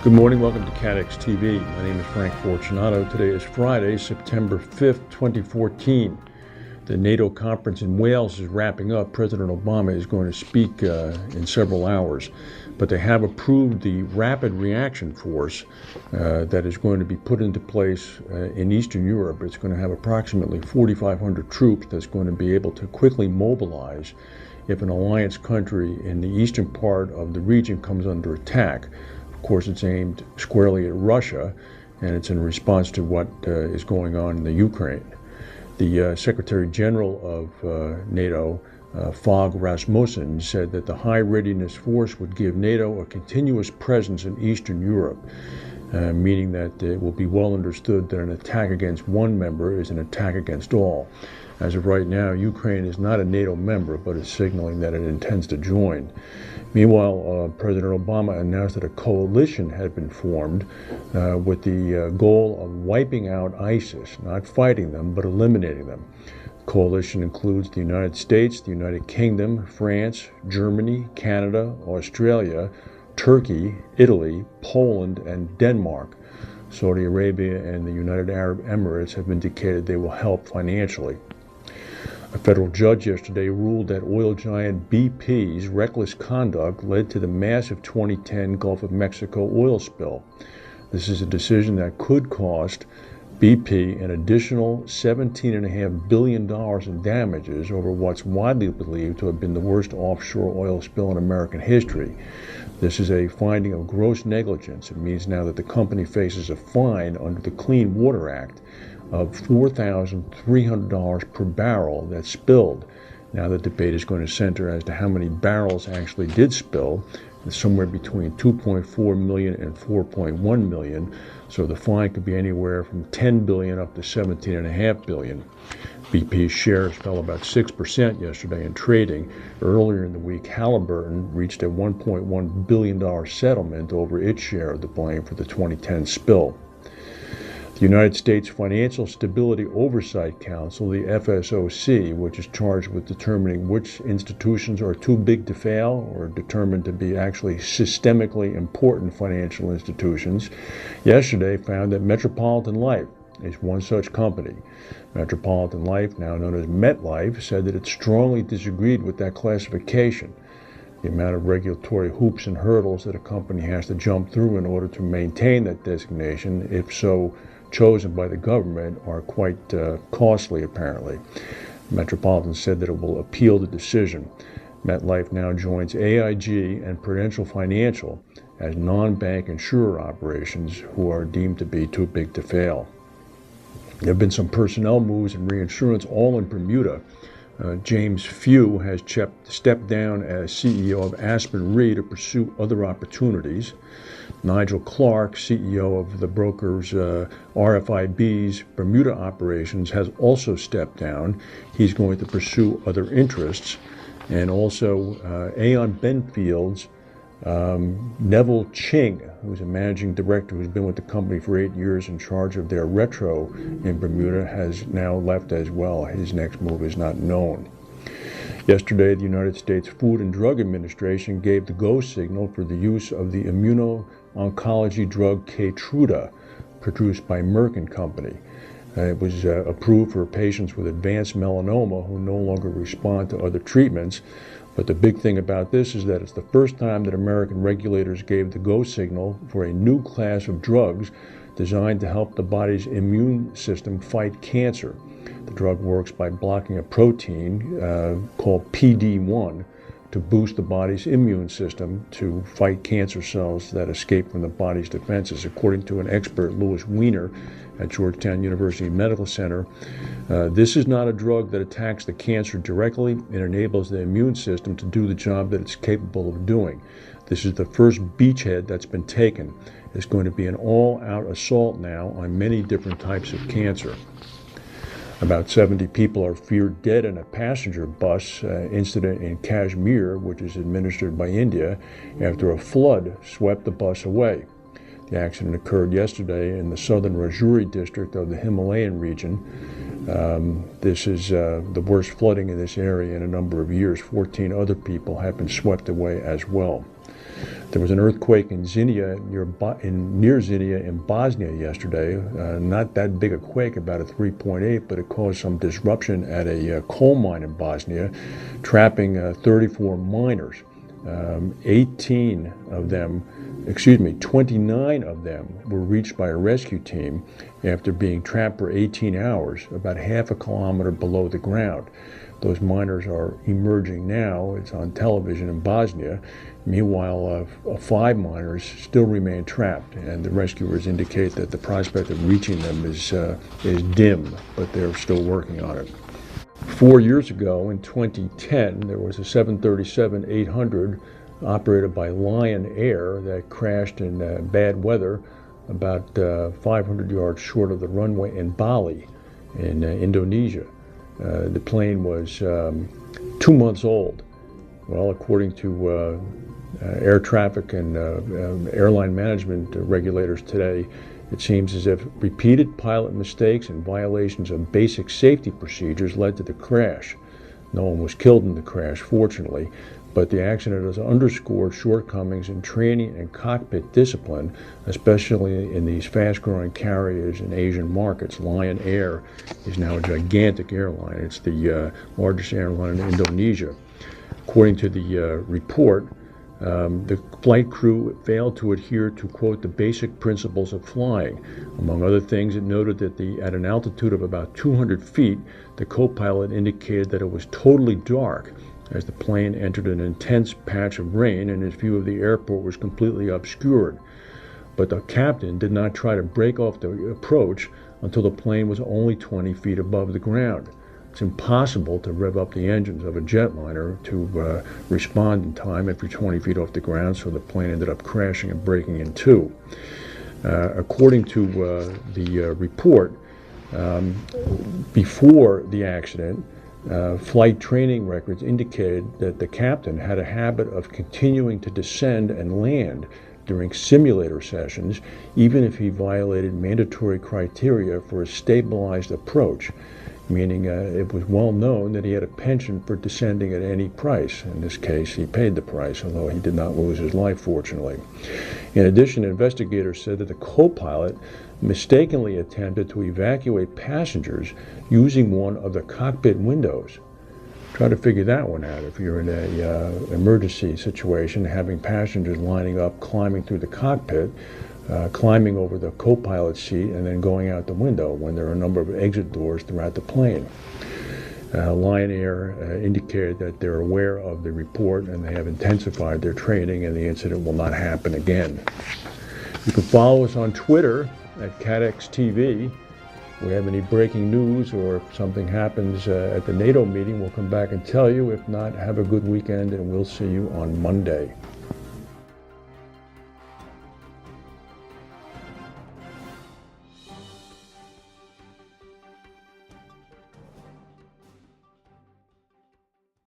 Good morning, welcome to CATEX TV. My name is Frank Fortunato. Today is Friday, September 5th, 2014. The NATO conference in Wales is wrapping up. President Obama is going to speak in several hours, but they have approved the rapid reaction force that is going to be put into place in Eastern Europe. It's going to have approximately 4,500 troops that's going to be able to quickly mobilize if an alliance country in the eastern part of the region comes under attack. Of course, it's aimed squarely at Russia, and it's in response to what is going on in the Ukraine. The Secretary General of NATO, Fogh Rasmussen, said that the high readiness force would give NATO a continuous presence in Eastern Europe, meaning that it will be well understood that an attack against one member is an attack against all. As of right now, Ukraine is not a NATO member, but is signaling that it intends to join. Meanwhile, President Obama announced that a coalition had been formed with the goal of wiping out ISIS, not fighting them, but eliminating them. The coalition includes the United States, the United Kingdom, France, Germany, Canada, Australia, Turkey, Italy, Poland, and Denmark. Saudi Arabia and the United Arab Emirates have indicated they will help financially. A federal judge yesterday ruled that oil giant BP's reckless conduct led to the massive 2010 Gulf of Mexico oil spill. This is a decision that could cost BP an additional $17.5 billion in damages over what's widely believed to have been the worst offshore oil spill in American history. This is a finding of gross negligence. It means now that the company faces a fine under the Clean Water Act of $4,300 per barrel that spilled. Now the debate is going to center as to how many barrels actually did spill. It's somewhere between 2.4 million and 4.1 million. So the fine could be anywhere from 10 billion up to 17.5 billion. BP's shares fell about 6% yesterday in trading. Earlier in the week, Halliburton reached a $1.1 billion settlement over its share of the blame for the 2010 spill. The United States Financial Stability Oversight Council, the FSOC, which is charged with determining which institutions are too big to fail or determined to be actually systemically important financial institutions, yesterday found that Metropolitan Life is one such company. Metropolitan Life, now known as MetLife, said that it strongly disagreed with that classification. The amount of regulatory hoops and hurdles that a company has to jump through in order to maintain that designation, if so chosen by the government, are quite costly, apparently. Metropolitan said that it will appeal the decision. MetLife now joins AIG and Prudential Financial as non-bank insurer operations who are deemed to be too big to fail. There have been some personnel moves in reinsurance, all in Bermuda. James Few has stepped down as CEO of Aspen Re to pursue other opportunities. Nigel Clark, CEO of the broker's RFIB's Bermuda operations, has also stepped down. He's going to pursue other interests. And also Aon Benfield's Neville Ching, who's a managing director who's been with the company for 8 years in charge of their retro in Bermuda, has now left as well. His next move is not known. Yesterday, the United States Food and Drug Administration gave the go signal for the use of the immune-oncology drug Keytruda, produced by Merck and Company. It was approved for patients with advanced melanoma who no longer respond to other treatments. But the big thing about this is that it's the first time that American regulators gave the go signal for a new class of drugs designed to help the body's immune system fight cancer. The drug works by blocking a protein called PD-1 to boost the body's immune system to fight cancer cells that escape from the body's defenses. According to an expert, Louis Weiner, at Georgetown University Medical Center, this is not a drug that attacks the cancer directly. It enables the immune system to do the job that it's capable of doing. This is the first beachhead that's been taken. It's going to be an all-out assault now on many different types of cancer. About 70 people are feared dead in a passenger bus incident in Kashmir, which is administered by India, after a flood swept the bus away. The accident occurred yesterday in the southern Rajouri district of the Himalayan region. This is the worst flooding in this area in a number of years. 14 other people have been swept away as well. There was an earthquake in Xenia, near Xenia in Bosnia yesterday. Not that big a quake, about a 3.8, but it caused some disruption at a coal mine in Bosnia, trapping 34 miners. 29 of them were reached by a rescue team after being trapped for 18 hours, about half a kilometer below the ground. Those miners are emerging now. It's on television in Bosnia. Meanwhile, 5 miners still remain trapped, and the rescuers indicate that the prospect of reaching them is dim, but they're still working on it. 4 years ago, in 2010, there was a 737-800 operated by Lion Air that crashed in bad weather about 500 yards short of the runway in Bali in Indonesia. The plane was 2 months old. Well, according to air traffic and airline management regulators today, it seems as if repeated pilot mistakes and violations of basic safety procedures led to the crash. No one was killed in the crash, fortunately, but the accident has underscored shortcomings in training and cockpit discipline, especially in these fast-growing carriers in Asian markets. Lion Air is now a gigantic airline. It's the largest airline in Indonesia. According to the report, the flight crew failed to adhere to, quote, the basic principles of flying. Among other things, it noted that at an altitude of about 200 feet, the co-pilot indicated that it was totally dark as the plane entered an intense patch of rain and his view of the airport was completely obscured. But the captain did not try to break off the approach until the plane was only 20 feet above the ground. It's impossible to rev up the engines of a jetliner to respond in time if you're 20 feet off the ground, so the plane ended up crashing and breaking in two. According to the report, before the accident, flight training records indicated that the captain had a habit of continuing to descend and land during simulator sessions, even if he violated mandatory criteria for a stabilized approach, meaning it was well known that he had a penchant for descending at any price. In this case, he paid the price, although he did not lose his life, fortunately. In addition, investigators said that the co-pilot mistakenly attempted to evacuate passengers using one of the cockpit windows. Try to figure that one out if you're in an emergency situation, having passengers lining up, climbing through the cockpit, climbing over the co-pilot seat, and then going out the window when there are a number of exit doors throughout the plane. Lion Air indicated that they're aware of the report and they have intensified their training, and the incident will not happen again. You can follow us on Twitter at CATEX TV. If we have any breaking news or if something happens at the NATO meeting, we'll come back and tell you. If not, have a good weekend, and we'll see you on Monday.